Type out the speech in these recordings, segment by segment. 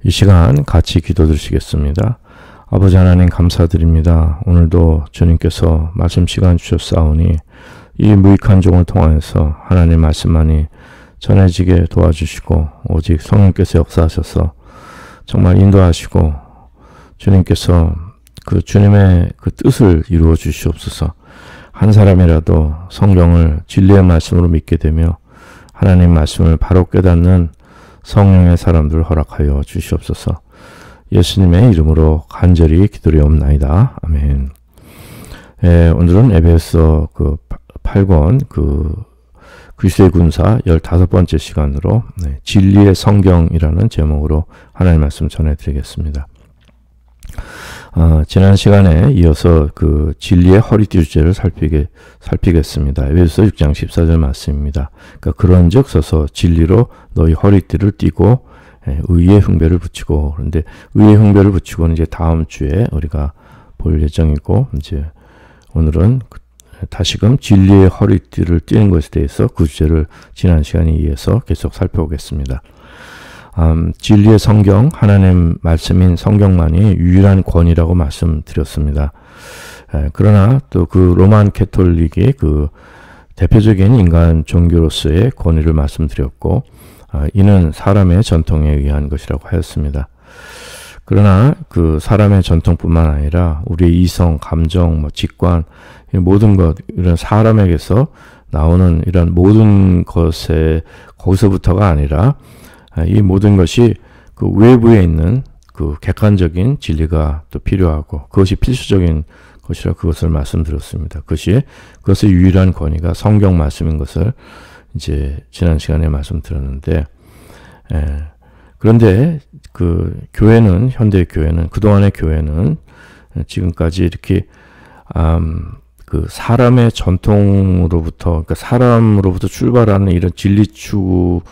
이 시간 같이 기도드리시겠습니다. 아버지 하나님 감사드립니다. 오늘도 주님께서 말씀 시간 주셨사오니 이 무익한 종을 통하여서 하나님 말씀만이 전해지게 도와주시고 오직 성령께서 역사하셔서 정말 인도하시고 주님께서 그 주님의 그 뜻을 이루어 주시옵소서. 한 사람이라도 성경을 진리의 말씀으로 믿게 되며 하나님 말씀을 바로 깨닫는 성령의 사람들을 허락하여 주시옵소서. 예수님의 이름으로 간절히 기도리옵나이다. 아멘. 오늘은 에베소 그 8권 그리스도의 군사 15번째 시간으로 진리의 성경이라는 제목으로 하나님의 말씀 전해드리겠습니다. 지난 시간에 이어서 그 진리의 허리띠 주제를 살피겠습니다. 에베소 6장 14절 말씀입니다. 그러니까 그런즉 서서 진리로 너희 허리띠를 띠고 의의 흉배를 붙이고, 그런데 의의 흉배를 붙이고는 이제 다음 주에 우리가 볼 예정이고, 이제 오늘은 다시금 진리의 허리띠를 띠는 것에 대해서 그 주제를 지난 시간에 이어서 계속 살펴보겠습니다. 진리의 성경, 하나님 말씀인 성경만이 유일한 권위라고 말씀드렸습니다. 그러나 또 그 로만 캐톨릭의 그 대표적인 인간 종교로서의 권위를 말씀드렸고, 이는 사람의 전통에 의한 것이라고 하였습니다. 그러나 그 사람의 전통뿐만 아니라 우리의 이성, 감정, 직관, 모든 것, 이런 사람에게서 나오는 이런 모든 것에 거기서부터가 아니라 이 모든 것이 그 외부에 있는 그 객관적인 진리가 또 필요하고 그것이 필수적인 것이라 그것을 말씀드렸습니다. 그것의 유일한 권위가 성경 말씀인 것을 이제 지난 시간에 말씀드렸는데, 그런데 그 교회는, 현대 교회는, 그동안의 교회는 지금까지 이렇게 그 사람의 전통으로부터, 그러니까 사람으로부터 출발하는 이런 진리추로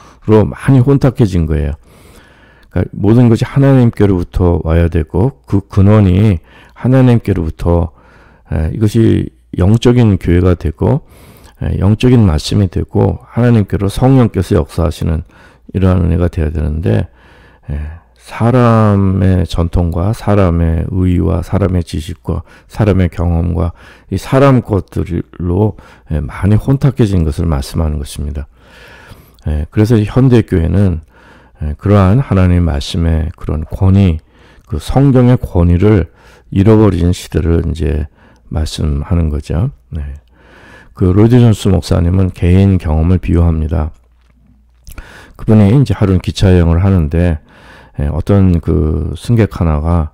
많이 혼탁해진 거예요. 그러니까 모든 것이 하나님께로부터 와야 되고 그 근원이 하나님께로부터, 이것이 영적인 교회가 되고 영적인 말씀이 되고 하나님께로 성령께서 역사하시는 이러한 은혜가 되어야 되는데, 사람의 전통과 사람의 의와 사람의 지식과 사람의 경험과 이 사람 것들로 많이 혼탁해진 것을 말씀하는 것입니다. 그래서 현대교회는 그러한 하나님 말씀의 그런 권위, 그 성경의 권위를 잃어버린 시대를 이제 말씀하는 거죠. 그 로이드 존스 목사님은 개인 경험을 비유합니다. 그분이 이제 하루는 기차 여행을 하는데 어떤 그 승객 하나가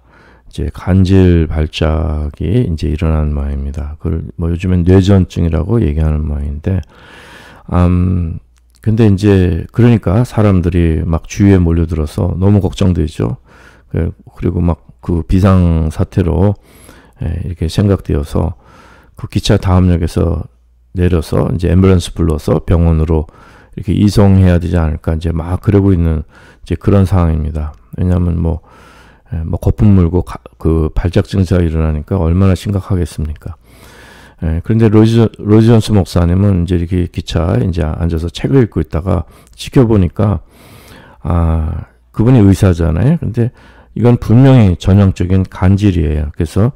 이제 간질 발작이 이제 일어난 모양입니다. 그걸 뭐 요즘엔 뇌전증이라고 얘기하는 모양인데, 근데 이제 그러니까 사람들이 막 주위에 몰려들어서 너무 걱정되죠. 그리고 막 그 비상 사태로 이렇게 생각되어서 그 기차 다음역에서 내려서 이제 앰뷸런스 불러서 병원으로 이렇게 이송해야 되지 않을까 이제 막 그러고 있는 이제 그런 상황입니다. 왜냐하면 뭐 거품 물고 그 발작 증세가 일어나니까 얼마나 심각하겠습니까? 그런데 로이드 존스 목사님은 이제 이렇게 기차에 이제 앉아서 책을 읽고 있다가 지켜보니까 그분이 의사잖아요. 근데 이건 분명히 전형적인 간질이에요. 그래서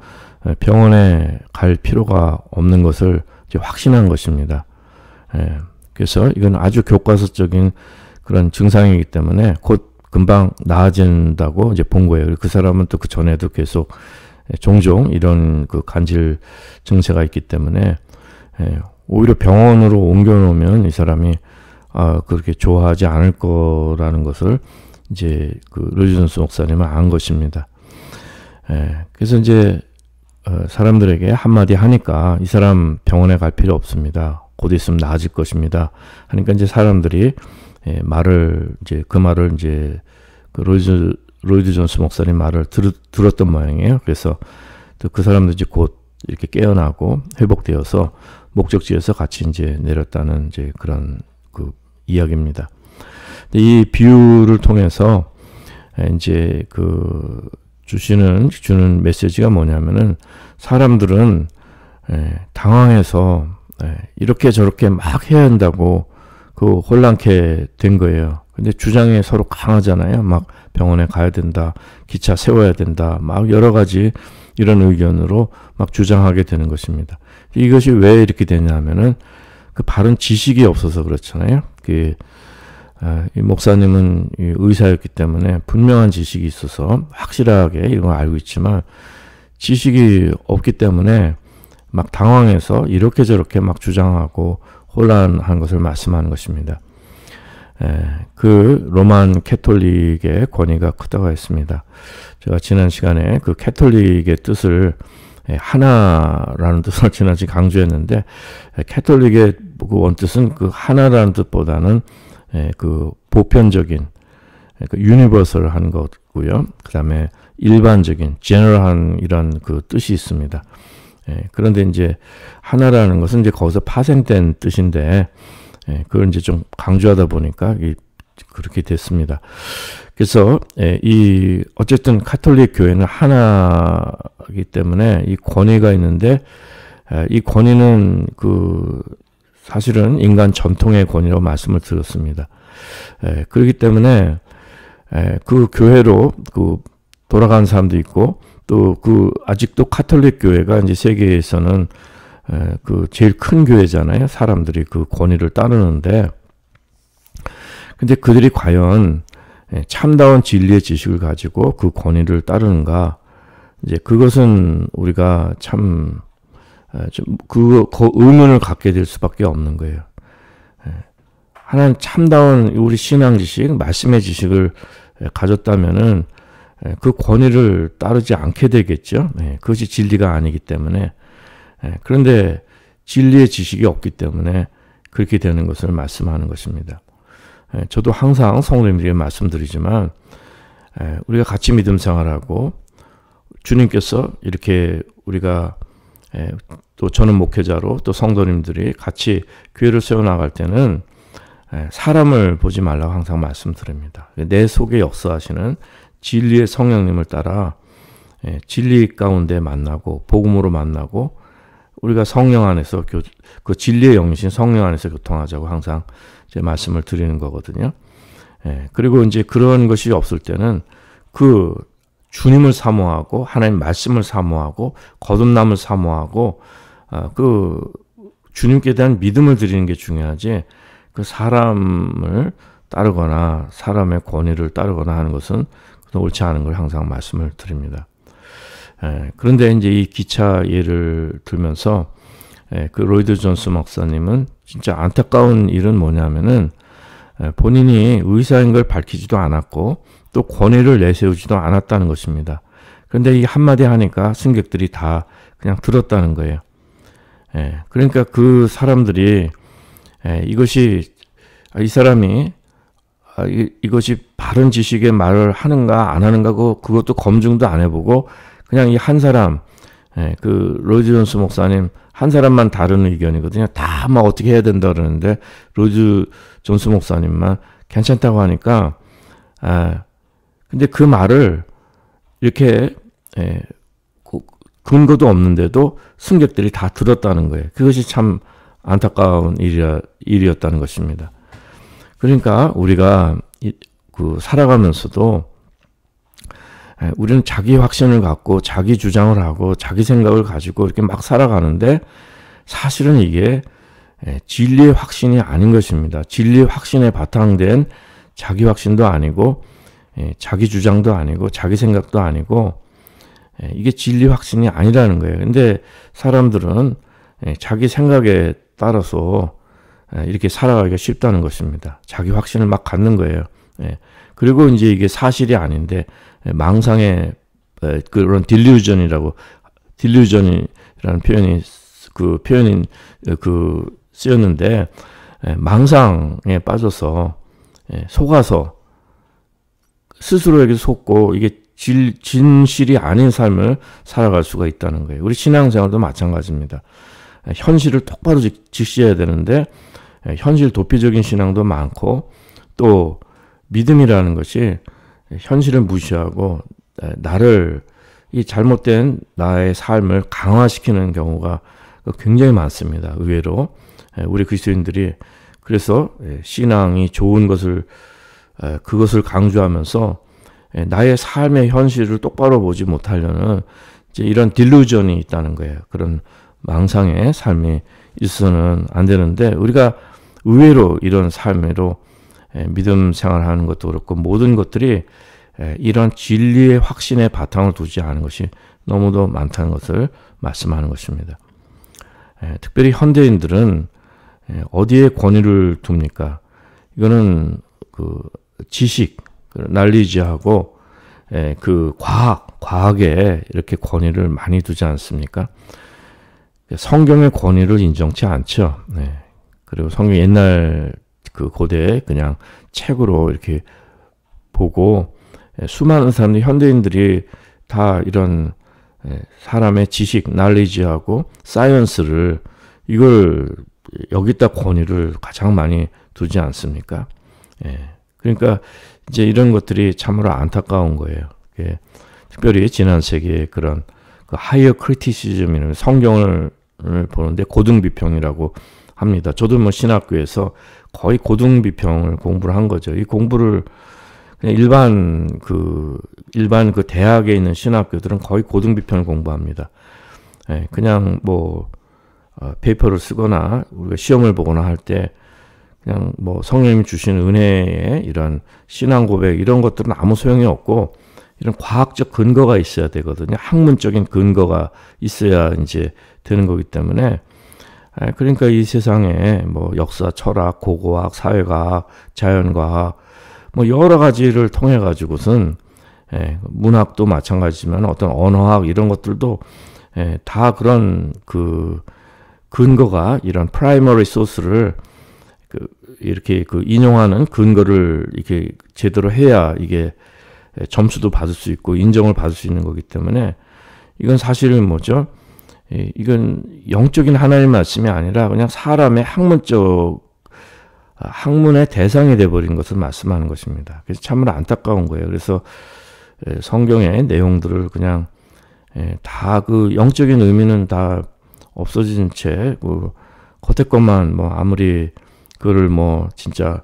병원에 갈 필요가 없는 것을 이제 확신한 것입니다. 그래서 이건 아주 교과서적인 그런 증상이기 때문에 곧 금방 나아진다고 이제 본 거예요. 그 사람은 또 그 전에도 계속 종종 이런 그 간질 증세가 있기 때문에 오히려 병원으로 옮겨놓으면 이 사람이 그렇게 좋아하지 않을 거라는 것을 이제 그 로이드 존스 목사님은 안 것입니다. 그래서 이제 사람들에게 한마디 하니까 이 사람 병원에 갈 필요 없습니다. 곧 있으면 나아질 것입니다. 하니까 이제 사람들이 그 말을 이제 그 로이드 존스 목사님 말을 들었던 모양이에요. 그래서 또 그 사람들이 이제 곧 이렇게 깨어나고 회복되어서 목적지에서 같이 이제 내렸다는 이제 그런 그 이야기입니다. 이 비유를 통해서 이제 그 주는 메시지가 뭐냐면은 사람들은 당황해서 이렇게 저렇게 막 해야 한다고 그 혼란케 된 거예요. 근데 주장이 서로 강하잖아요. 막 병원에 가야 된다, 기차 세워야 된다, 막 여러 가지 이런 의견으로 막 주장하게 되는 것입니다. 이것이 왜 이렇게 되냐면은 그 바른 지식이 없어서 그렇잖아요. 이 목사님은 의사였기 때문에 분명한 지식이 있어서 확실하게 이걸 알고 있지만 지식이 없기 때문에 막 당황해서 이렇게 저렇게 막 주장하고 혼란한 것을 말씀하는 것입니다. 그 로만 캐톨릭의 권위가 크다고 했습니다. 제가 지난 시간에 그 캐톨릭의 뜻을 하나라는 뜻을 지난주 강조했는데 캐톨릭의 그 원뜻은 그 하나라는 뜻보다는 그 보편적인 그 유니버설한 것고요. 그 다음에 일반적인 제너럴한 이런 그 뜻이 있습니다. 그런데 이제 하나라는 것은 이제 거기서 파생된 뜻인데 그걸 이제 좀 강조하다 보니까 그렇게 됐습니다. 그래서 어쨌든 카톨릭 교회는 하나이기 때문에 이 권위가 있는데 이 권위는 사실은 인간 전통의 권위라고 말씀을 드렸습니다. 그렇기 때문에 그 교회로 돌아간 사람도 있고 또 아직도 카톨릭 교회가 이제 세계에서는 제일 큰 교회잖아요. 사람들이 그 권위를 따르는데 근데 그들이 과연 참다운 진리의 지식을 가지고 그 권위를 따르는가? 이제 그것은 우리가 참 그 의문을 갖게 될 수밖에 없는 거예요. 하나님 참다운 우리 신앙 지식, 말씀의 지식을 가졌다면은 그 권위를 따르지 않게 되겠죠. 그것이 진리가 아니기 때문에. 그런데 진리의 지식이 없기 때문에 그렇게 되는 것을 말씀하는 것입니다. 저도 항상 성도님들에게 말씀드리지만 우리가 같이 믿음 생활하고 주님께서 이렇게 우리가 또 저는 목회자로 또 성도님들이 같이 교회를 세워나갈 때는 사람을 보지 말라고 항상 말씀드립니다. 내 속에 역사하시는 진리의 성령님을 따라 진리 가운데 만나고 복음으로 만나고 우리가 성령 안에서 그 진리의 영이신 성령 안에서 교통하자고 항상 제 말씀을 드리는 거거든요. 그리고 이제 그런 것이 없을 때는 그 주님을 사모하고 하나님 말씀을 사모하고 거듭남을 사모하고 그 주님께 대한 믿음을 드리는 게 중요하지 그 사람을 따르거나 사람의 권위를 따르거나 하는 것은 옳지 않은 걸 항상 말씀을 드립니다. 그런데 이제 이 기차 예를 들면서 그 로이드 존스 목사님은 진짜 안타까운 일은 뭐냐면은 본인이 의사인 걸 밝히지도 않았고 또 권위를 내세우지도 않았다는 것입니다. 그런데 이 한마디 하니까 승객들이 다 그냥 들었다는 거예요. 그러니까 그 사람들이 이것이 이 사람이 이것이 바른 지식의 말을 하는가 안 하는가 그것도 검증도 안 해보고 그냥 이 한 사람 그 로이드 존스 목사님 한 사람만 다른 의견이거든요. 다 막 어떻게 해야 된다 그러는데 로이드 존스 목사님만 괜찮다고 하니까 근데 그 말을 이렇게 근거도 없는데도 승객들이 다 들었다는 거예요. 그것이 참 안타까운 일이었다는 것입니다. 그러니까 우리가 살아가면서도 우리는 자기 확신을 갖고 자기 주장을 하고 자기 생각을 가지고 이렇게 막 살아가는데 사실은 이게 진리의 확신이 아닌 것입니다. 진리의 확신에 바탕된 자기 확신도 아니고 자기 주장도 아니고 자기 생각도 아니고 이게 진리 확신이 아니라는 거예요. 근데 사람들은 자기 생각에 따라서 이렇게 살아가기가 쉽다는 것입니다. 자기 확신을 막 갖는 거예요. 그리고 이제 이게 사실이 아닌데 망상의 그런 딜루전이라는 표현이 쓰였는데 망상에 빠져서 속아서 스스로에게 속고 이게 진실이 아닌 삶을 살아갈 수가 있다는 거예요. 우리 신앙생활도 마찬가지입니다. 현실을 똑바로 직시해야 되는데 현실 도피적인 신앙도 많고 또 믿음이라는 것이 현실을 무시하고 이 잘못된 나의 삶을 강화시키는 경우가 굉장히 많습니다. 의외로 우리 그리스도인들이 그래서 신앙이 좋은 것을 그것을 강조하면서 나의 삶의 현실을 똑바로 보지 못하려는 이제 이런 딜루전이 있다는 거예요. 그런 망상의 삶이 있어서는 안 되는데, 우리가 의외로 이런 삶으로 믿음 생활하는 것도 그렇고 모든 것들이 이런 진리의 확신의 바탕을 두지 않은 것이 너무도 많다는 것을 말씀하는 것입니다. 특별히 현대인들은 어디에 권위를 둡니까? 이거는 그 지식, 날리지하고 그 과학에 이렇게 권위를 많이 두지 않습니까? 성경의 권위를 인정치 않죠. 그리고 성경 옛날 그 고대에 그냥 책으로 이렇게 보고 수많은 사람들이, 현대인들이 다 이런 사람의 지식, 날리지하고 사이언스를 이걸 여기다 권위를 가장 많이 두지 않습니까? 그러니까 이제 이런 것들이 참으로 안타까운 거예요. 특별히 지난 세기에 그런 그 하이어 크리티시즘이라는 성경을 보는데 고등비평이라고 합니다. 저도 뭐 신학교에서 거의 고등비평을 공부를 한 거죠. 이 공부를 그냥 일반 그 대학에 있는 신학교들은 거의 고등비평을 공부합니다. 그냥 뭐 페이퍼를 쓰거나 우리가 시험을 보거나 할 때 그냥 뭐 성령님이 주시는 은혜의 이런 신앙 고백 이런 것들은 아무 소용이 없고, 이런 과학적 근거가 있어야 되거든요. 학문적인 근거가 있어야 이제 되는 거기 때문에, 그러니까 이 세상에 뭐 역사, 철학, 고고학, 사회과학, 자연과학 뭐 여러 가지를 통해 가지고선 문학도 마찬가지지만 어떤 언어학 이런 것들도 다 그런 그 근거가, 이런 프라이머리 소스를 이렇게 그 인용하는 근거를 이렇게 제대로 해야 이게 점수도 받을 수 있고 인정을 받을 수 있는 거기 때문에, 이건 사실은 뭐죠? 이건 영적인 하나님의 말씀이 아니라 그냥 사람의 학문의 대상이 돼버린 것을 말씀하는 것입니다. 그래서 참으로 안타까운 거예요. 그래서 성경의 내용들을 그냥 다 그 영적인 의미는 다 없어진 채 그 겉에 것만 뭐 아무리 그거를 뭐 진짜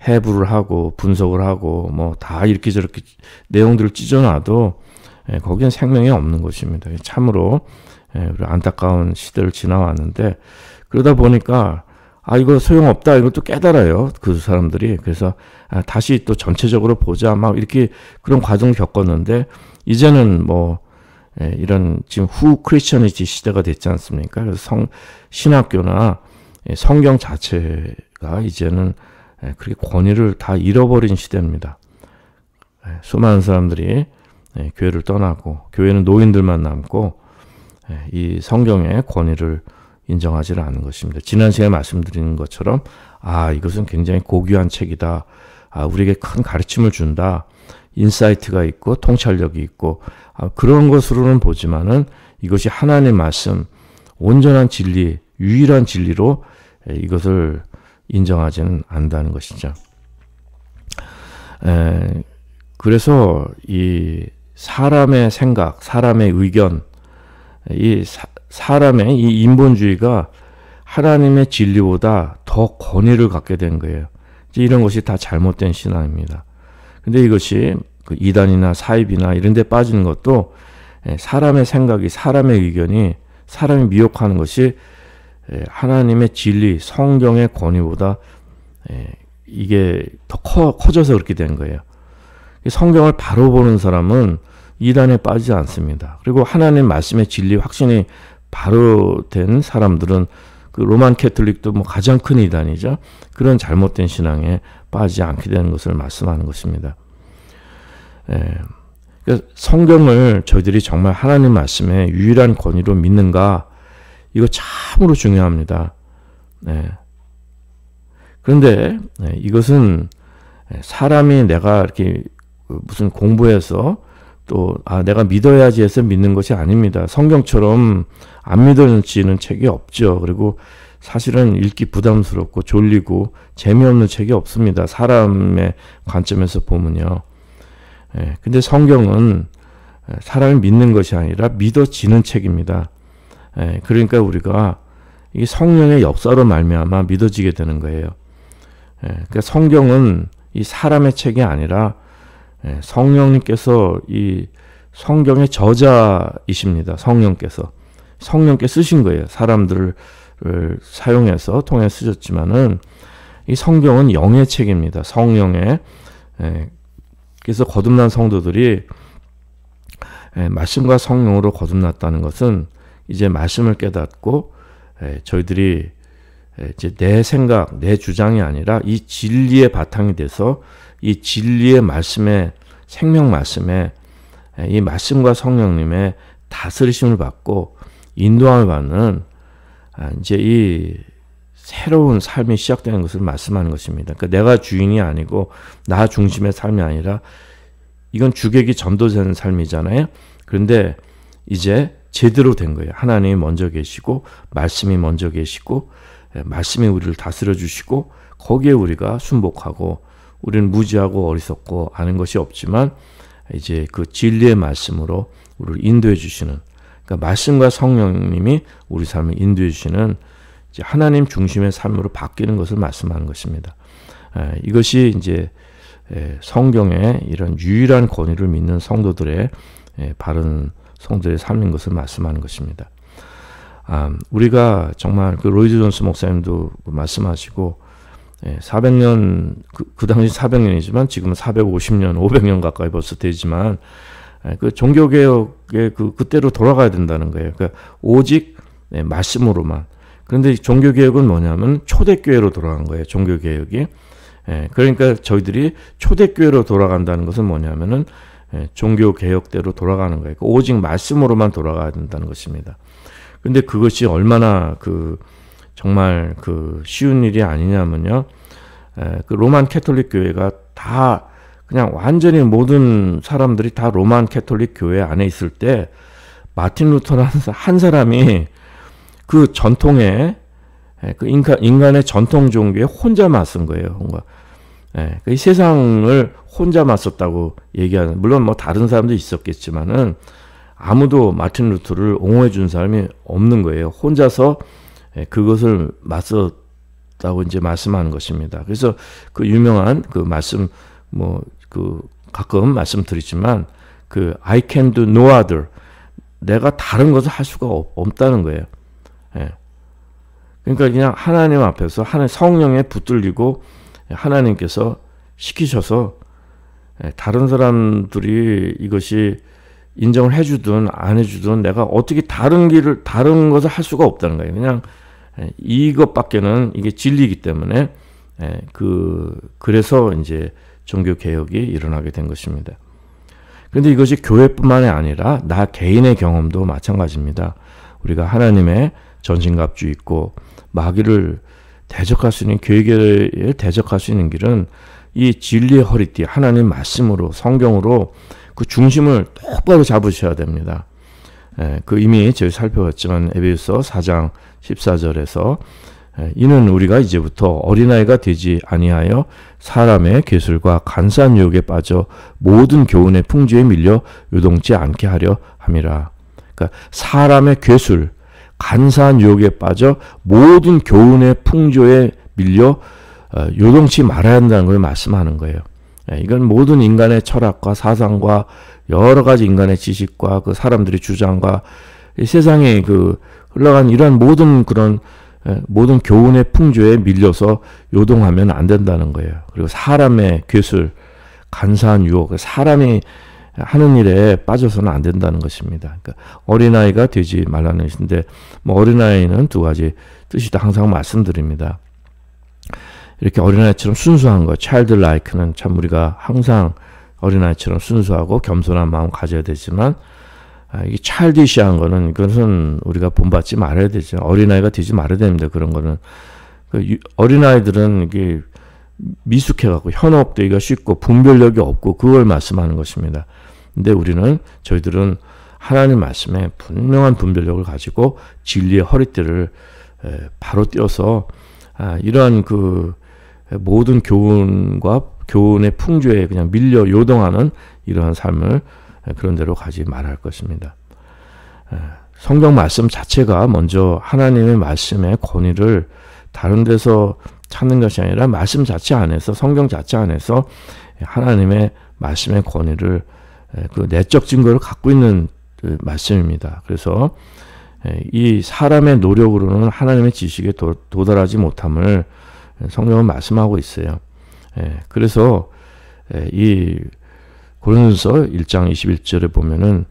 해부를 하고 분석을 하고 뭐 다 이렇게 저렇게 내용들을 찢어놔도 거기엔 생명이 없는 것입니다. 참으로 우리 안타까운 시대를 지나왔는데, 그러다 보니까 이거 소용없다 이것도 깨달아요, 그 사람들이. 그래서 다시 또 전체적으로 보자 막 이렇게 그런 과정을 겪었는데, 이제는 뭐 이런 지금 후 크리스천이티 시대가 됐지 않습니까? 그래서 신학교나 성경 자체가 이제는 그렇게 권위를 다 잃어버린 시대입니다. 수많은 사람들이 교회를 떠나고, 교회는 노인들만 남고 이 성경의 권위를 인정하지 않는 것입니다. 지난 시간에 말씀드린 것처럼 이것은 굉장히 고귀한 책이다. 우리에게 큰 가르침을 준다. 인사이트가 있고 통찰력이 있고 그런 것으로는 보지만은 이것이 하나님의 말씀, 온전한 진리, 유일한 진리로 이것을 인정하지는 않는다는 것이죠. 그래서 이 사람의 생각, 사람의 의견, 사람의 이 인본주의가 하나님의 진리보다 더 권위를 갖게 된 거예요. 이제 이런 것이 다 잘못된 신앙입니다. 근데 이것이 그 이단이나 사입이나 이런 데 빠지는 것도 사람의 생각이, 사람의 의견이 사람이 미혹하는 것이 하나님의 진리, 성경의 권위보다 이게 더 커져서 그렇게 된 거예요. 성경을 바로 보는 사람은 이단에 빠지지 않습니다. 그리고 하나님 말씀의 진리, 확신이 바로 된 사람들은 그 로만 캐톨릭도 뭐 가장 큰 이단이죠. 그런 잘못된 신앙에 빠지지 않게 되는 것을 말씀하는 것입니다. 그러니까 성경을 저희들이 정말 하나님 말씀의 유일한 권위로 믿는가, 이거 참으로 중요합니다. 그런데 이것은 사람이 내가 이렇게 무슨 공부해서 또 내가 믿어야지 해서 믿는 것이 아닙니다. 성경처럼 안 믿어지는 책이 없죠. 그리고 사실은 읽기 부담스럽고 졸리고 재미없는 책이 없습니다. 사람의 관점에서 보면요. 근데 성경은 사람이 믿는 것이 아니라 믿어지는 책입니다. 그러니까 우리가 이 성령의 역사로 말미암아 믿어지게 되는 거예요. 그러니까 성경은 이 사람의 책이 아니라 성령님께서 이 성경의 저자이십니다. 성령께 쓰신 거예요. 사람들을 사용해서 통해 쓰셨지만은 이 성경은 영의 책입니다. 성령의. 그래서 거듭난 성도들이 말씀과 성령으로 거듭났다는 것은 이제 말씀을 깨닫고 저희들이 이제 내 생각, 내 주장이 아니라 이 진리의 바탕이 돼서 이 진리의 말씀에, 생명 말씀에 이 말씀과 성령님의 다스리심을 받고 인도함을 받는 이제 이 새로운 삶이 시작되는 것을 말씀하는 것입니다. 그러니까 내가 주인이 아니고 나 중심의 삶이 아니라 이건 주객이 전도되는 삶이잖아요. 그런데 이제 제대로 된 거예요. 하나님이 먼저 계시고 말씀이 먼저 계시고 말씀이 우리를 다스려 주시고 거기에 우리가 순복하고 우리는 무지하고 어리석고 아는 것이 없지만 이제 그 진리의 말씀으로 우리를 인도해 주시는, 그러니까 말씀과 성령님이 우리 삶을 인도해 주시는 이제 하나님 중심의 삶으로 바뀌는 것을 말씀하는 것입니다. 이것이 이제 성경의 이런 유일한 권위를 믿는 성도들의 바른 성도의 삶인 것을 말씀하는 것입니다. 우리가 정말 그 로이드 존스 목사님도 말씀하시고 400년 그 당시 400년이지만 지금은 450년, 500년 가까이 벌써 되지만 그 종교개혁의 그때로 돌아가야 된다는 거예요. 그러니까 오직 말씀으로만. 그런데 종교개혁은 뭐냐면 초대교회로 돌아간 거예요. 종교개혁이. 그러니까 저희들이 초대교회로 돌아간다는 것은 뭐냐면은 종교개혁대로 돌아가는 거예요. 오직 말씀으로만 돌아가야 된다는 것입니다. 근데 그것이 얼마나 정말 쉬운 일이 아니냐면요. 그 로만 캐톨릭 교회가 다 그냥 완전히 모든 사람들이 다 로만 캐톨릭 교회 안에 있을 때 마틴 루터라는 한 사람이 그 전통에 그 인간의 전통 종교에 혼자 맞선 거예요. 이 세상을 혼자 맞섰다고 얘기하는, 물론 뭐 다른 사람도 있었겠지만은 아무도 마틴 루터를 옹호해 준 사람이 없는 거예요. 혼자서 그것을 맞섰다고 이제 말씀하는 것입니다. 그래서 그 유명한 그 말씀 가끔 말씀드리지만 I can do no other, 내가 다른 것을 할 수가 없다는 거예요. 그러니까 그냥 하나님 앞에서 성령에 붙들리고 하나님께서 시키셔서 다른 사람들이 이것이 인정을 해주든 안 해주든 내가 어떻게 다른 것을 할 수가 없다는 거예요. 그냥 이것밖에는 이게 진리이기 때문에 그래서 이제 종교 개혁이 일어나게 된 것입니다. 그런데 이것이 교회뿐만이 아니라 나 개인의 경험도 마찬가지입니다. 우리가 하나님의 전신갑주 입고 마귀를 대적할 수 있는, 교회를 대적할 수 있는 길은 이 진리의 허리띠, 하나님 말씀으로, 성경으로 그 중심을 똑바로 잡으셔야 됩니다. 이미 저희 살펴봤지만 에베소서 4장 14절에서 이는 우리가 이제부터 어린아이가 되지 아니하여 사람의 괴술과 간사한 유혹에 빠져 모든 교훈의 풍조에 밀려 요동치 않게 하려 함이라. 그러니까 사람의 괴술, 간사한 유혹에 빠져 모든 교훈의 풍조에 밀려 요동치 말아야 한다는 걸 말씀하는 거예요. 이건 모든 인간의 철학과 사상과 여러 가지 인간의 지식과 그 사람들의 주장과 세상에 흘러간 이러한 모든 교훈의 풍조에 밀려서 요동하면 안 된다는 거예요. 그리고 사람의 괴술, 간사한 유혹, 사람이 하는 일에 빠져서는 안 된다는 것입니다. 그러니까 어린아이가 되지 말라는 것인데, 어린아이는 두 가지 뜻이다 항상 말씀드립니다. 이렇게 어린아이처럼 순수한 것, childlike는 참 우리가 항상 어린아이처럼 순수하고 겸손한 마음 가져야 되지만, 이 childish한 거는 이것은 우리가 본받지 말아야 되죠. 어린아이가 되지 말아야 됩니다. 그런 거는. 어린아이들은 이게 미숙해갖고 현혹되기가 쉽고 분별력이 없고 그걸 말씀하는 것입니다. 근데 저희들은 하나님 말씀에 분명한 분별력을 가지고 진리의 허리띠를 바로 띄어서 이러한 모든 교훈과 교훈의 풍조에 그냥 밀려 요동하는 이러한 삶을 그런 대로 가지 말아야 할 것입니다. 성경 말씀 자체가 먼저 하나님의 말씀의 권위를 다른 데서 찾는 것이 아니라 말씀 자체 안에서, 성경 자체 안에서 하나님의 말씀의 권위를, 그 내적 증거를 갖고 있는 그 말씀입니다. 그래서 이 사람의 노력으로는 하나님의 지식에 도달하지 못함을 성경은 말씀하고 있어요. 그래서 이 고린도전서 1장 21절에 보면은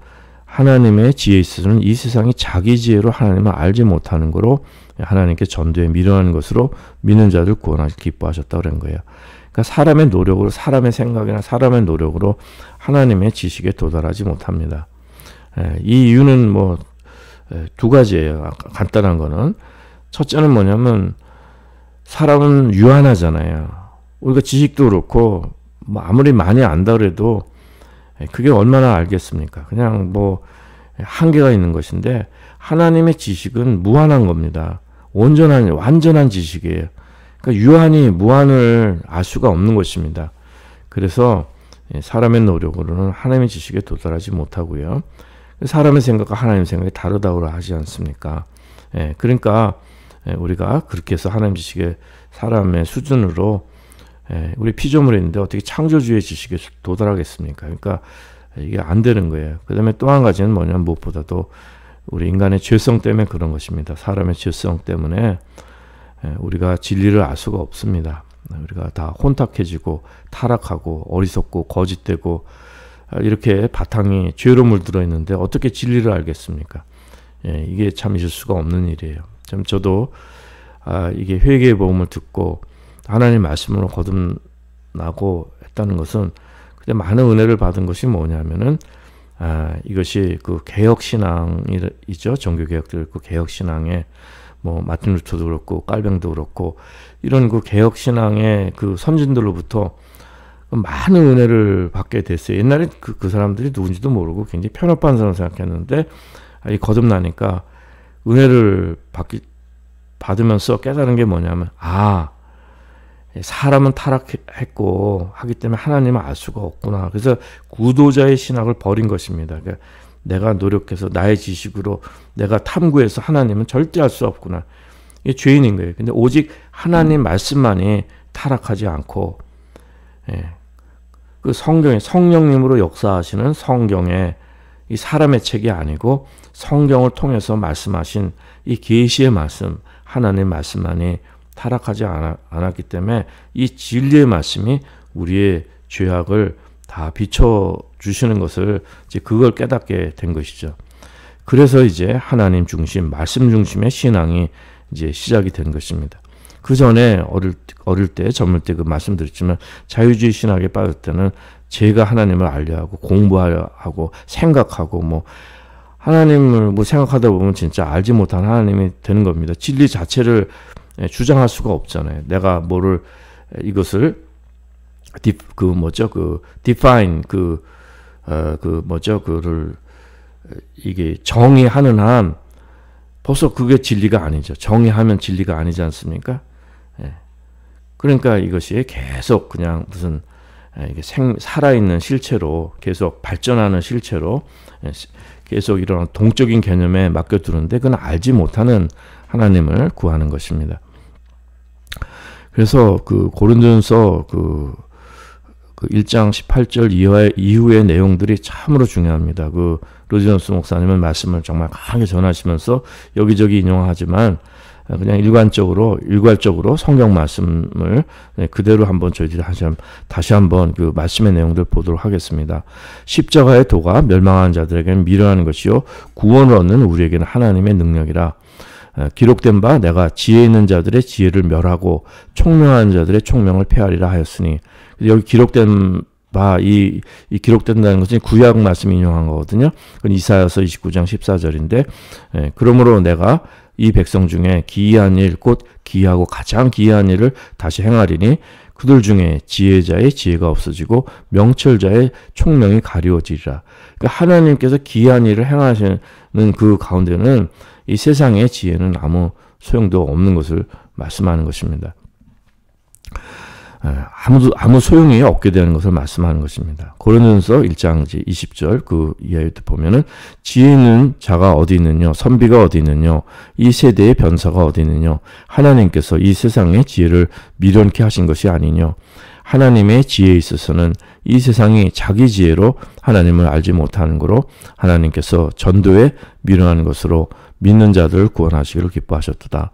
하나님의 지혜에 있어서는 이 세상이 자기 지혜로 하나님을 알지 못하는 거로 하나님께 전도에 미련한 것으로 믿는 자들 구원하시 기뻐하셨다고 그런 거예요. 그러니까 사람의 노력으로, 사람의 생각이나 사람의 노력으로 하나님의 지식에 도달하지 못합니다. 이 이유는 뭐 두 가지예요. 간단한 거는, 첫째는 뭐냐면 사람은 유한하잖아요. 우리가 지식도 그렇고 뭐 아무리 많이 안다 그래도 그게 얼마나 알겠습니까? 그냥 뭐 한계가 있는 것인데, 하나님의 지식은 무한한 겁니다. 완전한 지식이에요. 그러니까 유한이 무한을 알 수가 없는 것입니다. 그래서 사람의 노력으로는 하나님의 지식에 도달하지 못하고요. 사람의 생각과 하나님의 생각이 다르다고 하지 않습니까? 그러니까 우리가 그렇게 해서 하나님 지식의 사람의 수준으로 우리 피조물이 있는데 어떻게 창조주의 지식에 도달하겠습니까? 그러니까 이게 안 되는 거예요. 그 다음에 또 한 가지는 뭐냐면 무엇보다도 우리 인간의 죄성 때문에 그런 것입니다. 사람의 죄성 때문에 우리가 진리를 알 수가 없습니다. 우리가 다 혼탁해지고 타락하고 어리석고 거짓되고 이렇게 바탕이 죄로 물들어 있는데 어떻게 진리를 알겠습니까? 이게 참 있을 수가 없는 일이에요. 참 저도 이게 회개의 복음을 듣고 하나님 말씀으로 거듭나고 했다는 것은 그때 많은 은혜를 받은 것이 뭐냐면은 이것이 그 개혁신앙이죠. 종교개혁도 있고 개혁신앙에 뭐 마틴 루터도 그렇고 깔뱅도 그렇고 이런 그 개혁신앙의 그 선진들로부터 많은 은혜를 받게 됐어요. 옛날에 그 사람들이 누군지도 모르고 굉장히 편협한 사람 생각했는데 이 거듭나니까 은혜를 받으면서 깨달은 게 뭐냐면 사람은 타락했고 하기 때문에 하나님을 알 수가 없구나. 그래서 구도자의 신학을 버린 것입니다. 그러니까 내가 노력해서 나의 지식으로 내가 탐구해서 하나님은 절대 알 수 없구나. 이게 죄인인 거예요. 근데 오직 하나님 말씀만이 타락하지 않고 그 성경에 성령님으로 역사하시는 성경에 이 사람의 책이 아니고 성경을 통해서 말씀하신 이 계시의 말씀, 하나님의 말씀만이 타락하지 않았기 때문에 이 진리의 말씀이 우리의 죄악을 다 비춰주시는 것을 이제 그걸 깨닫게 된 것이죠. 그래서 이제 하나님 중심, 말씀 중심의 신앙이 이제 시작이 된 것입니다. 그 전에 어릴 때, 젊을 때 그 말씀드렸지만 자유주의 신학에 빠질 때는 제가 하나님을 알려 하고 공부하려 하고 생각하고 뭐 하나님을 뭐 생각하다 보면 진짜 알지 못한 하나님이 되는 겁니다. 진리 자체를 주장할 수가 없잖아요. 내가 뭐를 이것을 define 그를 이게 정의하는 한 벌써 그게 진리가 아니죠. 정의하면 진리가 아니지 않습니까? 그러니까 이것이 계속 그냥 무슨 이게 살아있는 실체로 계속 발전하는 실체로 계속 이런 동적인 개념에 맡겨두는데 그건 알지 못하는 하나님을 구하는 것입니다. 그래서 그 고린도전서 그 1장 18절 이후의 내용들이 참으로 중요합니다. 그 로지언스 목사님은 말씀을 정말 강하게 전하시면서 여기저기 인용하지만 그냥 일괄적으로 성경 말씀을 그대로 한번 저희들이 다시 한번 그 말씀의 내용들 보도록 하겠습니다. 십자가의 도가 멸망하는 자들에게는 미련한 것이요 구원을 얻는 우리에게는 하나님의 능력이라. 기록된 바 내가 지혜 있는 자들의 지혜를 멸하고 총명한 자들의 총명을 폐하리라 하였으니, 여기 기록된 바 이 기록된다는 것은 구약 말씀 인용한 거거든요. 그건 이사야서 29장 14절인데 그러므로 내가 이 백성 중에 기이한 일 곧 기이하고 가장 기이한 일을 다시 행하리니 그들 중에 지혜자의 지혜가 없어지고 명철자의 총명이 가리워지리라. 그러니까 하나님께서 기이한 일을 행하시는 그 가운데는 이 세상의 지혜는 아무 소용도 없는 것을 말씀하는 것입니다. 아무 소용이 없게 되는 것을 말씀하는 것입니다. 고린도전서 1장 20절 그 이하에도 보면은 지혜 있는 자가 어디 있느냐, 선비가 어디 있느냐, 이 세대의 변사가 어디 있느냐, 하나님께서 이 세상의 지혜를 미련케 하신 것이 아니냐. 하나님의 지혜에 있어서는 이 세상이 자기 지혜로 하나님을 알지 못하는 거로 하나님께서 전도에 미련하는 것으로 믿는 자들을 구원하시기를 기뻐하셨도다.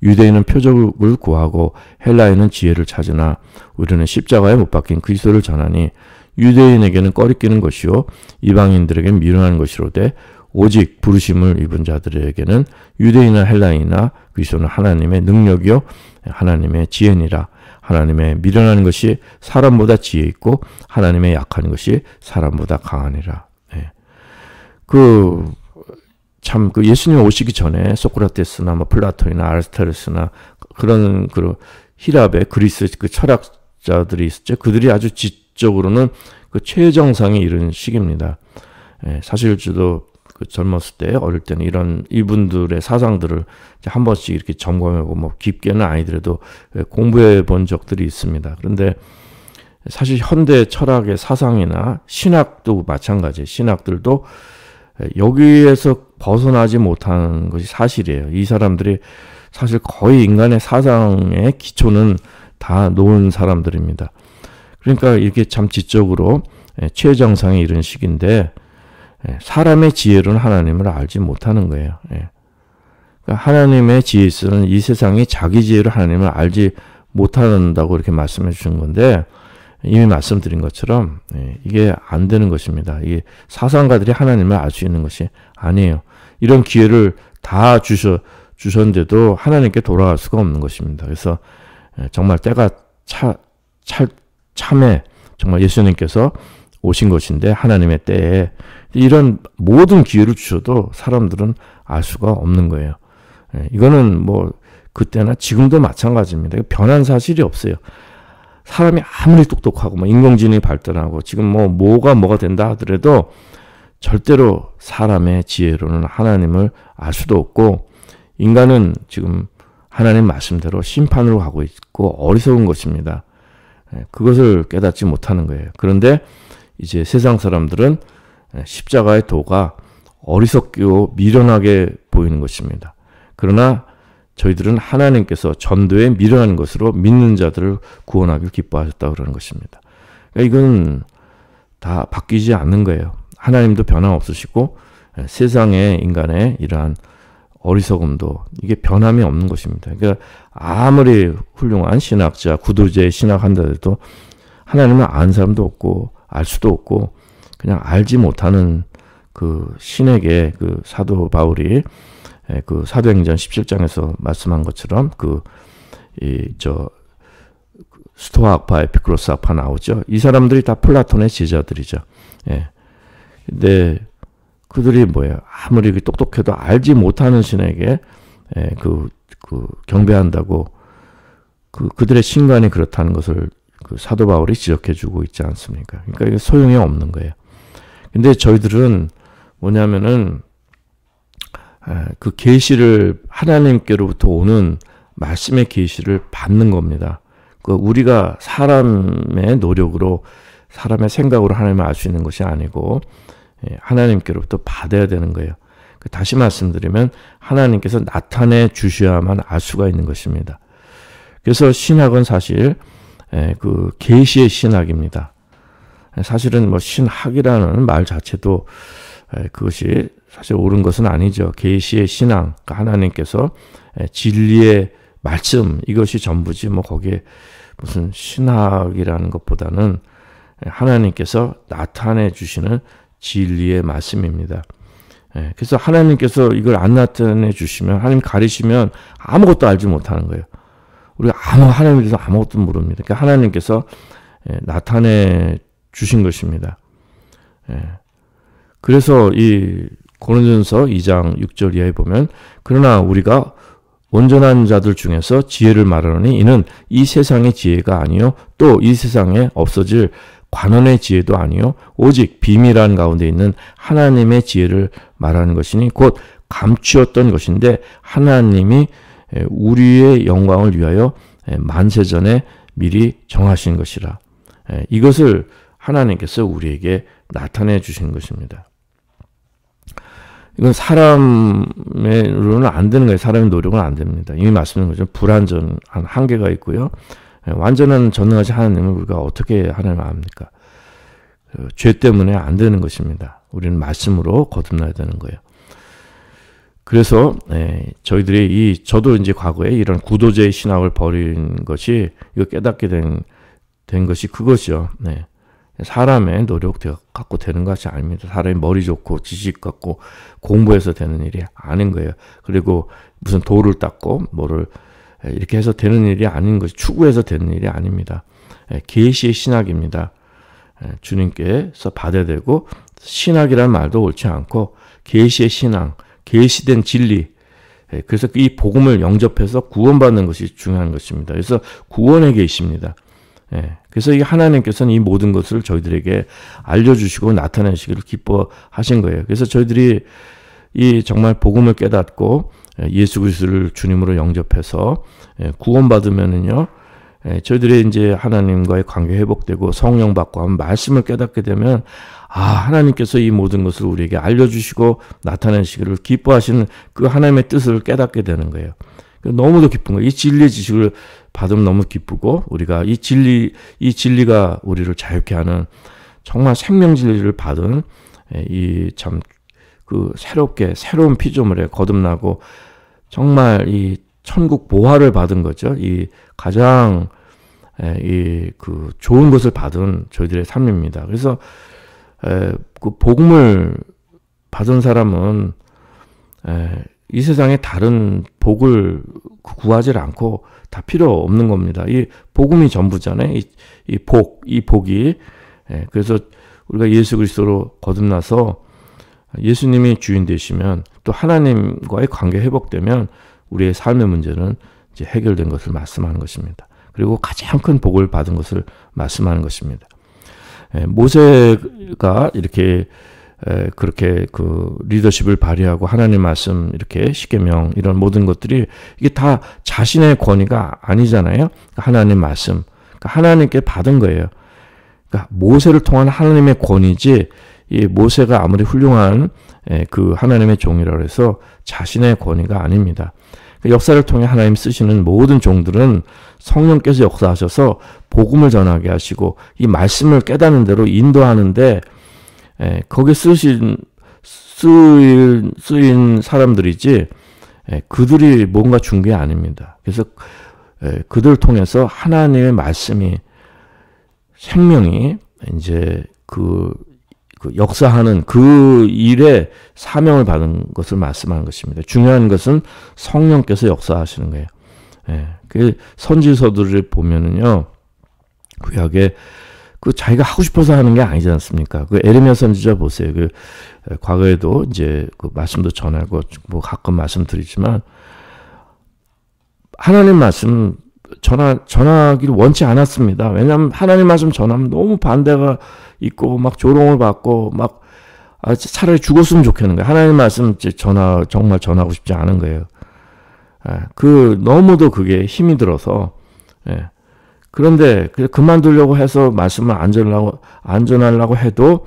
유대인은 표적을 구하고 헬라인은 지혜를 찾으나 우리는 십자가에 못 박힌 그리스도를 전하니 유대인에게는 꺼리끼는 것이요 이방인들에게는 미련한 것이로되 오직 부르심을 입은 자들에게는 유대인이나 헬라인이나 그리스도는 하나님의 능력이요 하나님의 지혜니라. 하나님의 미련한 것이 사람보다 지혜 있고 하나님의 약한 것이 사람보다 강하니라. 참 예수님 오시기 전에 소크라테스나 플라톤이나 아리스토텔레스나 그런 히랍의 그리스 철학자들이 있었죠. 그들이 아주 지적으로는 최정상에 이른 시기입니다. 사실 저도 젊었을 때 어릴 때는 이분들의 사상들을 한 번씩 이렇게 점검하고 깊게는 아니더라도 공부해 본 적들이 있습니다. 그런데 사실 현대 철학의 사상이나 신학도 마찬가지예요. 신학들도 여기에서 벗어나지 못하는 것이 사실이에요. 이 사람들이 사실 거의 인간의 사상의 기초는 다 놓은 사람들입니다. 그러니까 이렇게 참 지적으로 최정상에 이른 시기인데 사람의 지혜로는 하나님을 알지 못하는 거예요. 그러니까 하나님의 지혜에 있어서는 이 세상이 자기 지혜로 하나님을 알지 못한다고 이렇게 말씀해 주신 건데 이미 말씀드린 것처럼 이게 안 되는 것입니다. 이게 사상가들이 하나님을 알 수 있는 것이 아니에요. 이런 기회를 다 주셨는데도 하나님께 돌아갈 수가 없는 것입니다. 그래서 정말 때가 참에 정말 예수님께서 오신 것인데 하나님의 때에 이런 모든 기회를 주셔도 사람들은 알 수가 없는 거예요. 이거는 그때나 지금도 마찬가지입니다. 변한 사실이 없어요. 사람이 아무리 똑똑하고 인공지능이 발달하고 지금 뭐가 된다 하더라도 절대로 사람의 지혜로는 하나님을 알 수도 없고 인간은 지금 하나님 말씀대로 심판으로 가고 있고 어리석은 것입니다. 그것을 깨닫지 못하는 거예요. 그런데 이제 세상 사람들은 십자가의 도가 어리석고 미련하게 보이는 것입니다. 그러나 저희들은 하나님께서 전도에 미련한 것으로 믿는 자들을 구원하길 기뻐하셨다 그러는 것입니다. 그러니까 이건 다 바뀌지 않는 거예요. 하나님도 변함없으시고 세상의 인간의 이러한 어리석음도 이게 변함이 없는 것입니다. 그러니까 아무리 훌륭한 신학자, 구도제 신학한다 해도 하나님을 아는 사람도 없고 알 수도 없고 그냥 알지 못하는 그 신에게 사도 바울이 사도행전 17장에서 말씀한 것처럼 스토아 학파, 에피쿠로스 학파 나오죠. 이 사람들이 다 플라톤의 제자들이죠. 근데 그들이 뭐예요? 아무리 똑똑해도 알지 못하는 신에게 경배한다고 그들의 신관이 그렇다는 것을 사도 바울이 지적해주고 있지 않습니까? 그러니까 이게 소용이 없는 거예요. 근데 저희들은 뭐냐면은 그 계시를 하나님께로부터 오는 말씀의 계시를 받는 겁니다. 우리가 사람의 노력으로 사람의 생각으로 하나님을 알 수 있는 것이 아니고 하나님께로부터 받아야 되는 거예요. 다시 말씀드리면 하나님께서 나타내 주셔야만 알 수가 있는 것입니다. 그래서 신학은 사실 계시의 신학입니다. 사실은 신학이라는 말 자체도 그것이 사실 옳은 것은 아니죠. 계시의 신앙, 그러니까 하나님께서 진리의 말씀 이것이 전부지 거기에 무슨 신학이라는 것보다는 하나님께서 나타내 주시는 진리의 말씀입니다. 그래서 하나님께서 이걸 안 나타내 주시면 하나님 가리시면 아무것도 알지 못하는 거예요. 우리가 하나님에 대해서 아무것도 모릅니다. 그러니까 하나님께서 나타내 주신 것입니다. 그래서 이 고린도전서 2장 6절 이하에 보면 그러나 우리가 온전한 자들 중에서 지혜를 말하노니 이는 이 세상의 지혜가 아니요 또 이 세상에 없어질 관원의 지혜도 아니요 오직 비밀한 가운데 있는 하나님의 지혜를 말하는 것이니 곧 감추었던 것인데 하나님이 우리의 영광을 위하여 만세전에 미리 정하신 것이라. 이것을 하나님께서 우리에게 나타내 주신 것입니다. 이건 사람으로는 안 되는 거예요. 사람의 노력은 안 됩니다. 이미 말씀드린 것처럼 불완전한 한계가 있고요. 완전한 전능하신 하나님을 우리가 어떻게 하나님을 압니까? 죄 때문에 안 되는 것입니다. 우리는 말씀으로 거듭나야 되는 거예요. 그래서 저희들이 저도 이제 과거에 이런 구도제의 신학을 버린 것이 이거 깨닫게 된 것이 그것이요. 사람의 노력 갖고 되는 것이 아닙니다. 사람이 머리 좋고 지식 갖고 공부해서 되는 일이 아닌 거예요. 그리고 무슨 돌을 닦고 뭐를 이렇게 해서 되는 일이 아닌 것이 추구해서 되는 일이 아닙니다. 계시의 신학입니다. 주님께서 받아야 되고 신학이라는 말도 옳지 않고 계시의 신앙, 계시된 진리. 그래서 이 복음을 영접해서 구원받는 것이 중요한 것입니다. 그래서 구원의 계시입니다. 그래서 이 하나님께서는 이 모든 것을 저희들에게 알려주시고 나타내시기를 기뻐하신 거예요. 그래서 저희들이 이 정말 복음을 깨닫고 예수 그리스도를 주님으로 영접해서 구원받으면은요, 저희들이 이제 하나님과의 관계 회복되고 성령 받고 하면 말씀을 깨닫게 되면 하나님께서 이 모든 것을 우리에게 알려주시고 나타내시기를 기뻐하시는 그 하나님의 뜻을 깨닫게 되는 거예요. 너무도 기쁜 거예요. 이 진리의 지식을 받으면 너무 기쁘고 우리가 이 진리가 우리를 자유케 하는 정말 생명 진리를 받은 이 참 그 새로운 피조물에 거듭나고 정말 이 천국 보화를 받은 거죠. 이 가장 그 좋은 것을 받은 저희들의 삶입니다. 그래서 그 복음을 받은 사람은 이 세상에 다른 복을 구하지 않고 다 필요 없는 겁니다. 이 복음이 전부잖아요. 이 복이. 그래서 우리가 예수 그리스도로 거듭나서 예수님이 주인 되시면 또 하나님과의 관계 회복되면 우리의 삶의 문제는 이제 해결된 것을 말씀하는 것입니다. 그리고 가장 큰 복을 받은 것을 말씀하는 것입니다. 모세가 이렇게 그렇게 그 리더십을 발휘하고 하나님 말씀 이렇게 십계명 이런 모든 것들이 이게 다 자신의 권위가 아니잖아요. 하나님 말씀, 그러니까 하나님께 받은 거예요. 그러니까 모세를 통한 하나님의 권위지 이 모세가 아무리 훌륭한 그 하나님의 종이라고 해서 자신의 권위가 아닙니다. 역사를 통해 하나님 쓰시는 모든 종들은 성령께서 역사하셔서 복음을 전하게 하시고 이 말씀을 깨닫는 대로 인도하는데 거기에 쓰인 사람들이지 그들이 뭔가 준 게 아닙니다. 그래서 그들을 통해서 하나님의 말씀이 생명이 이제 그 역사하는 그 일에 사명을 받은 것을 말씀하는 것입니다. 중요한 것은 성령께서 역사하시는 거예요. 그 선지서들을 보면은요, 구약에 그 자기가 하고 싶어서 하는 게 아니지 않습니까? 그 에레미야 선지자 보세요. 그 과거에도 이제 그 말씀도 전하고 뭐 가끔 말씀드리지만 하나님 말씀 전하기를 원치 않았습니다. 왜냐하면 하나님 말씀 전하면 너무 반대가 있고 막 조롱을 받고 막 차라리 죽었으면 좋겠는 거예요. 하나님 말씀 정말 전하고 싶지 않은 거예요. 너무도 그게 힘이 들어서 그런데 그만두려고 해서 말씀을 안전하려고 해도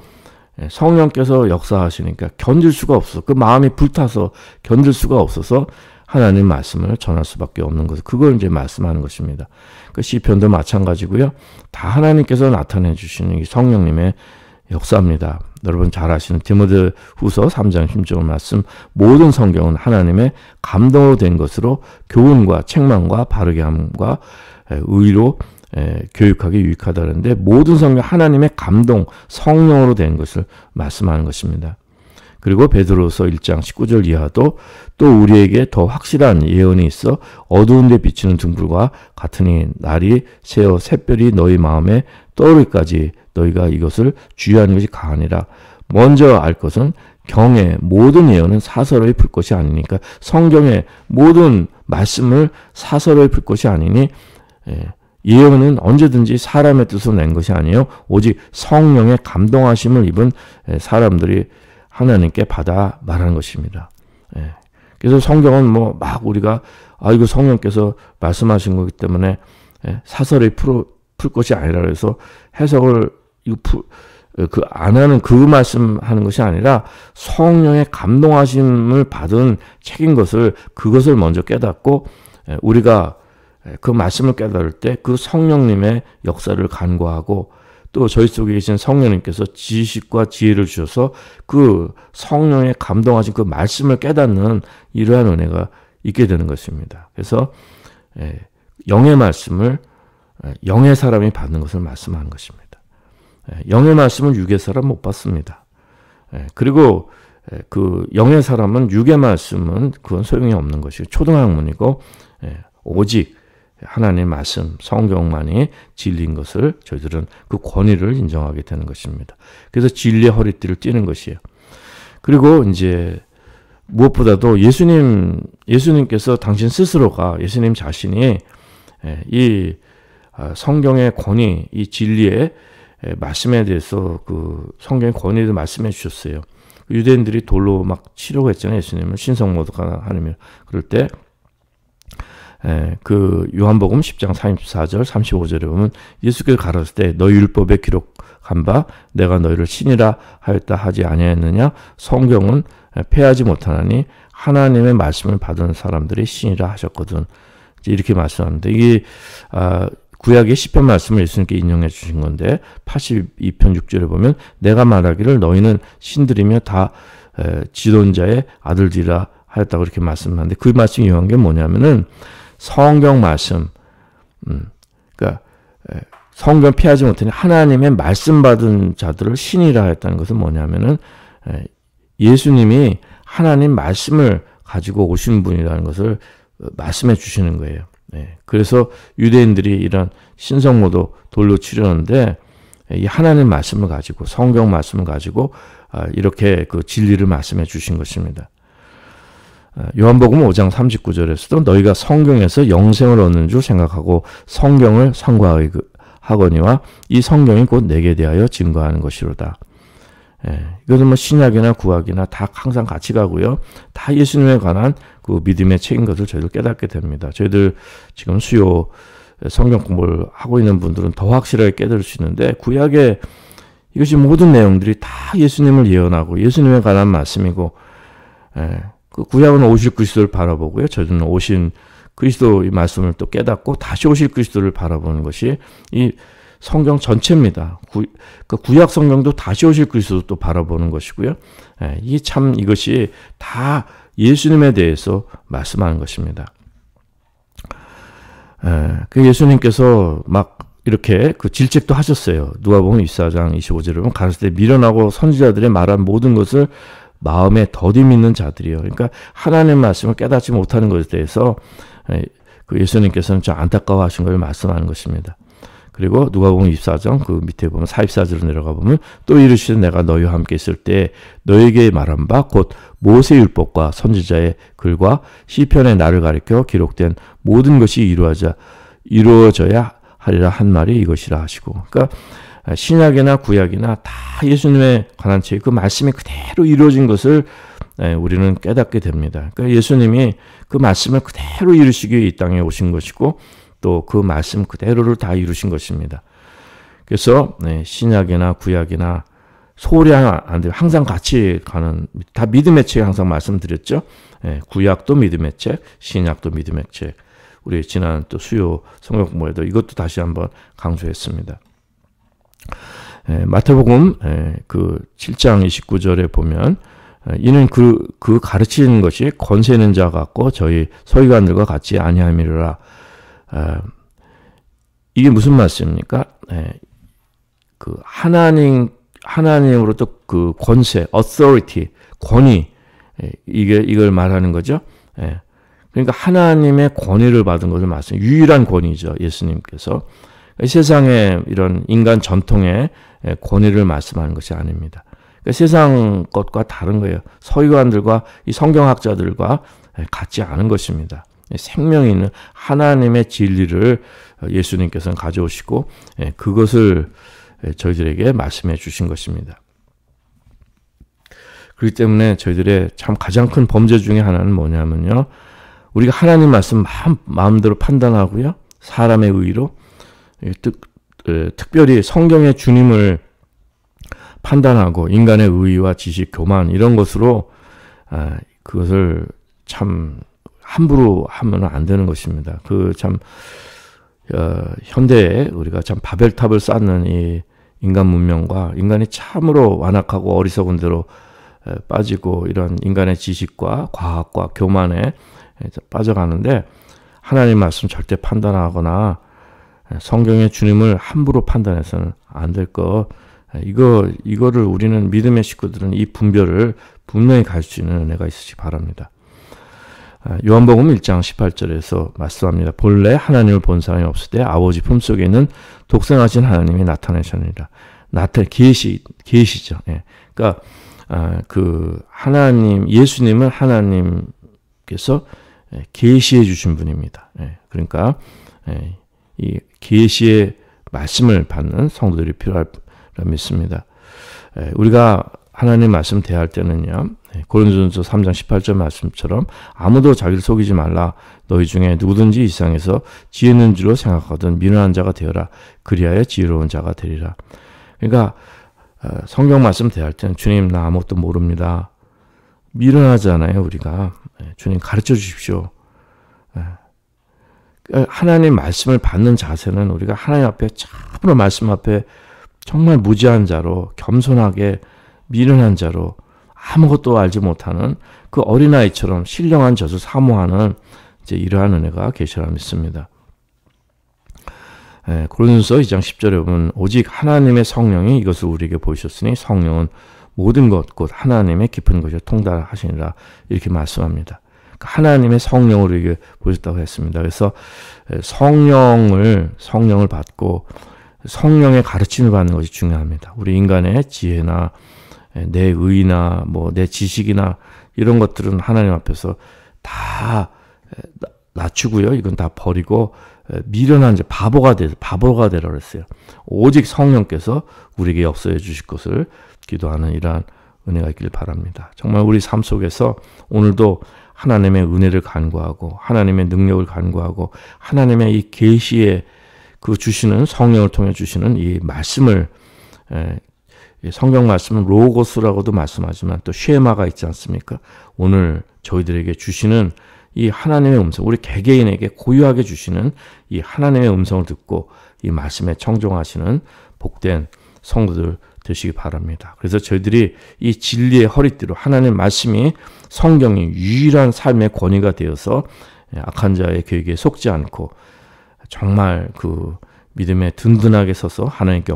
성령께서 역사하시니까 견딜 수가 없어. 그 마음이 불타서 견딜 수가 없어서 하나님 말씀을 전할 수밖에 없는 것. 그걸 이제 말씀하는 것입니다. 그 시편도 마찬가지고요. 다 하나님께서 나타내 주시는 이 성령님의 역사입니다. 여러분 잘 아시는 디모데후서 3장 16절 말씀, 모든 성경은 하나님의 감동으로 된 것으로 교훈과 책망과 바르게 함과 의로 교육하기 유익하다는데 모든 성경 하나님의 감동, 성령으로 된 것을 말씀하는 것입니다. 그리고 베드로서 1장 19절 이하도 또 우리에게 더 확실한 예언이 있어 어두운 데 비치는 등불과 같으니 날이 새어 샛별이 너희 마음에 떠오르기까지 너희가 이것을 주의하는 것이 가하니라. 먼저 알 것은 경의 모든 예언은 사설의 풀 것이 아니니까 성경의 모든 말씀을 사설의 풀 것이 아니니 예언은 언제든지 사람의 뜻으로 낸 것이 아니요 오직 성령의 감동하심을 입은 사람들이 하나님께 받아 말하는 것입니다. 그래서 성경은 뭐 막 우리가 이거 성령께서 말씀하신 거기 때문에 사설에 풀 것이 아니라 그래서 해석을 안 하는 그 말씀하는 것이 아니라 성령의 감동하심을 받은 책인 것을 그것을 먼저 깨닫고 우리가 그 말씀을 깨달을 때 그 성령님의 역사를 간구하고 또 저희 속에 계신 성령님께서 지식과 지혜를 주셔서 그 성령의 감동하신 그 말씀을 깨닫는 이러한 은혜가 있게 되는 것입니다. 그래서 영의 말씀을 영의 사람이 받는 것을 말씀하는 것입니다. 영의 말씀은 육의 사람 못 받습니다. 그리고 그 영의 사람은 육의 말씀은 그건 소용이 없는 것이고 초등학문이고 오직 하나님의 말씀, 성경만이 진리인 것을 저희들은 그 권위를 인정하게 되는 것입니다. 그래서 진리의 허리띠를 띠는 것이에요. 그리고 이제 무엇보다도 예수님께서 당신 스스로가 예수님 자신이 이 성경의 권위, 이 진리의 말씀에 대해서 그 성경의 권위를 말씀해 주셨어요. 유대인들이 돌로 막 치려고 했잖아요. 예수님을 신성모독하나 하느며 그럴 때 그 요한복음 10장 34절 35절에 보면 예수께서 가라사대 때 너희 율법에 기록한 바 내가 너희를 신이라 하였다 하지 아니하였느냐 성경은 패하지 못하나니 하나님의 말씀을 받은 사람들이 신이라 하셨거든. 이렇게 말씀하는데 이게 구약의 시편 말씀을 예수님께 인용해 주신 건데 82편 6절에 보면 내가 말하기를 너희는 신들이며 다 지존자의 아들들이라 하였다고 이렇게 말씀하는데 그 말씀이 요한 게 뭐냐면은 성경 말씀, 그러니까 성경 피하지 못하니 하나님의 말씀 받은 자들을 신이라 했다는 것은 뭐냐면은 예수님이 하나님 말씀을 가지고 오신 분이라는 것을 말씀해 주시는 거예요. 그래서 유대인들이 이런 신성모도 돌로 치려는데 이 하나님 말씀을 가지고 성경 말씀을 가지고 이렇게 그 진리를 말씀해 주신 것입니다. 요한복음 5장 39절에서도 너희가 성경에서 영생을 얻는 줄 생각하고 성경을 상고하거니와 이 성경이 곧 내게 대하여 증거하는 것이로다. 이것은 뭐 신약이나 구약이나 다 항상 같이 가고요. 다 예수님에 관한 그 믿음의 책인 것을 저희들 깨닫게 됩니다. 저희들 지금 수요 성경 공부를 하고 있는 분들은 더 확실하게 깨달을 수 있는데 구약의 이것이 모든 내용들이 다 예수님을 예언하고 예수님에 관한 말씀이고 그 구약은 오실 그리스도를 바라보고요. 저희는 오신 그리스도의 말씀을 또 깨닫고 다시 오실 그리스도를 바라보는 것이 이 성경 전체입니다. 구약 성경도 다시 오실 그리스도 또 바라보는 것이고요. 이것이 다 예수님에 대해서 말씀하는 것입니다. 그 예수님께서 막 이렇게 그 질책도 하셨어요. 누가복음 24장 25절에 보면 가라사대 미련하고 선지자들의 말한 모든 것을 마음에 더디 믿는 자들이요. 그러니까 하나님의 말씀을 깨닫지 못하는 것에 대해서 그 예수님께서는 좀 안타까워하신 걸 말씀하는 것입니다. 그리고 누가복음 24장 그 밑에 보면 44절로 내려가 보면 또 이르시되 내가 너희와 함께 있을 때 너희에게 말한 바 곧 모세 율법과 선지자의 글과 시편의 나를 가리켜 기록된 모든 것이 이루어져야 하리라 한 말이 이것이라 하시고, 그러니까 신약이나 구약이나 다 예수님에 관한 책 그 말씀이 그대로 이루어진 것을 우리는 깨닫게 됩니다. 그러니까 예수님이 그 말씀을 그대로 이루시기 위해 이 땅에 오신 것이고 또 그 말씀 그대로를 다 이루신 것입니다. 그래서 신약이나 구약이나 소홀히하면 안 돼요. 항상 같이 가는, 다 믿음의 책 항상 말씀드렸죠. 구약도 믿음의 책, 신약도 믿음의 책. 우리 지난 또 수요 성경 공부에도 이것도 다시 한번 강조했습니다. 마태복음 그 7장 29절에 보면 이는 그 가르치는 것이 권세 있는 자 같고 저희 서기관들과 같이 아니함이라. 이게 무슨 말씀입니까? 그 하나님으로부터 그 권세, authority, 권위, 이걸 말하는 거죠. 그러니까 하나님의 권위를 받은 것을 말씀, 유일한 권위죠. 예수님께서 세상의 이런 인간 전통의 권위를 말씀하는 것이 아닙니다. 그러니까 세상 것과 다른 거예요. 서기관들과 이 성경학자들과 같지 않은 것입니다. 생명이 있는 하나님의 진리를 예수님께서는 가져오시고 그것을 저희들에게 말씀해 주신 것입니다. 그렇기 때문에 저희들의 참 가장 큰 범죄 중에 하나는 뭐냐면요. 우리가 하나님 말씀 마음대로 판단하고요. 사람의 의로 특별히 성경의 주님을 판단하고 인간의 의와 지식, 교만 이런 것으로 그것을 참 함부로 하면 안 되는 것입니다. 현대에 우리가 참 바벨탑을 쌓는 이 인간 문명과 인간이 참으로 완악하고 어리석은 대로 빠지고 이런 인간의 지식과 과학과 교만에 빠져가는데 하나님 말씀 절대 판단하거나 성경의 주님을 함부로 판단해서는 안 될 것. 이거를 우리는 믿음의 식구들은 이 분별을 분명히 가질 수 있는 은혜가 있으시기 바랍니다. 요한복음 1장 18절에서 말씀합니다. 본래 하나님을 본 사람이 없을 때 아버지 품속에 있는 독생하신 하나님이 나타나셨느니라. 계시죠. 예. 그러니까 하나님, 예수님은 하나님께서 계시해 주신 분입니다. 예. 그러니까 이 계시의 말씀을 받는 성도들이 필요할 믿습니다. 우리가 하나님 말씀 대할 때는요, 고린도전서 3장 18절 말씀처럼 아무도 자기를 속이지 말라. 너희 중에 누구든지 이 세상에서 지혜 있는 줄로 생각하거든 미련한 자가 되어라. 그리하여 지혜로운 자가 되리라. 그러니까 성경 말씀 대할 때는 주님 나 아무것도 모릅니다. 미련하잖아요 우리가. 주님 가르쳐 주십시오. 하나님 말씀을 받는 자세는 우리가 하나님 앞에 참으로 말씀 앞에 정말 무지한 자로 겸손하게 미련한 자로 아무것도 알지 못하는 그 어린아이처럼 신령한 젖을 사모하는 이제 이러한 은혜가 계시라 믿습니다. 고린도서 2장 10절에 보면 오직 하나님의 성령이 이것을 우리에게 보이셨으니 성령은 모든 것 곧 하나님의 깊은 것을 통달하시니라 이렇게 말씀합니다. 하나님의 성령을 우리에게 보셨다고 했습니다. 그래서 성령을 받고 성령의 가르침을 받는 것이 중요합니다. 우리 인간의 지혜나 내 의나 내 지식이나 이런 것들은 하나님 앞에서 다 낮추고요. 이건 다 버리고 미련한 자, 바보가 되라 그랬어요. 오직 성령께서 우리에게 역사해 주실 것을 기도하는 이러한 은혜가 있길 바랍니다. 정말 우리 삶 속에서 오늘도 하나님의 은혜를 간구하고 하나님의 능력을 간구하고 하나님의 이 계시의 그 주시는 성령을 통해 주시는 이 말씀을 성경 말씀은 로고스라고도 말씀하지만 또 쉐마가 있지 않습니까? 오늘 저희들에게 주시는 이 하나님의 음성, 우리 개개인에게 고유하게 주시는 이 하나님의 음성을 듣고 이 말씀에 청종하시는 복된 성도들 되시기 바랍니다. 그래서 저희들이 이 진리의 허리띠로 하나님의 말씀이 성경이 유일한 삶의 권위가 되어서 악한 자의 계획에 속지 않고 정말 그 믿음에 든든하게 서서 하나님께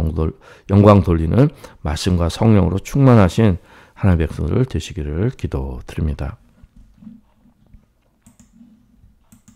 영광 돌리는 말씀과 성령으로 충만하신 하나님의 백성들 되시기를 기도드립니다.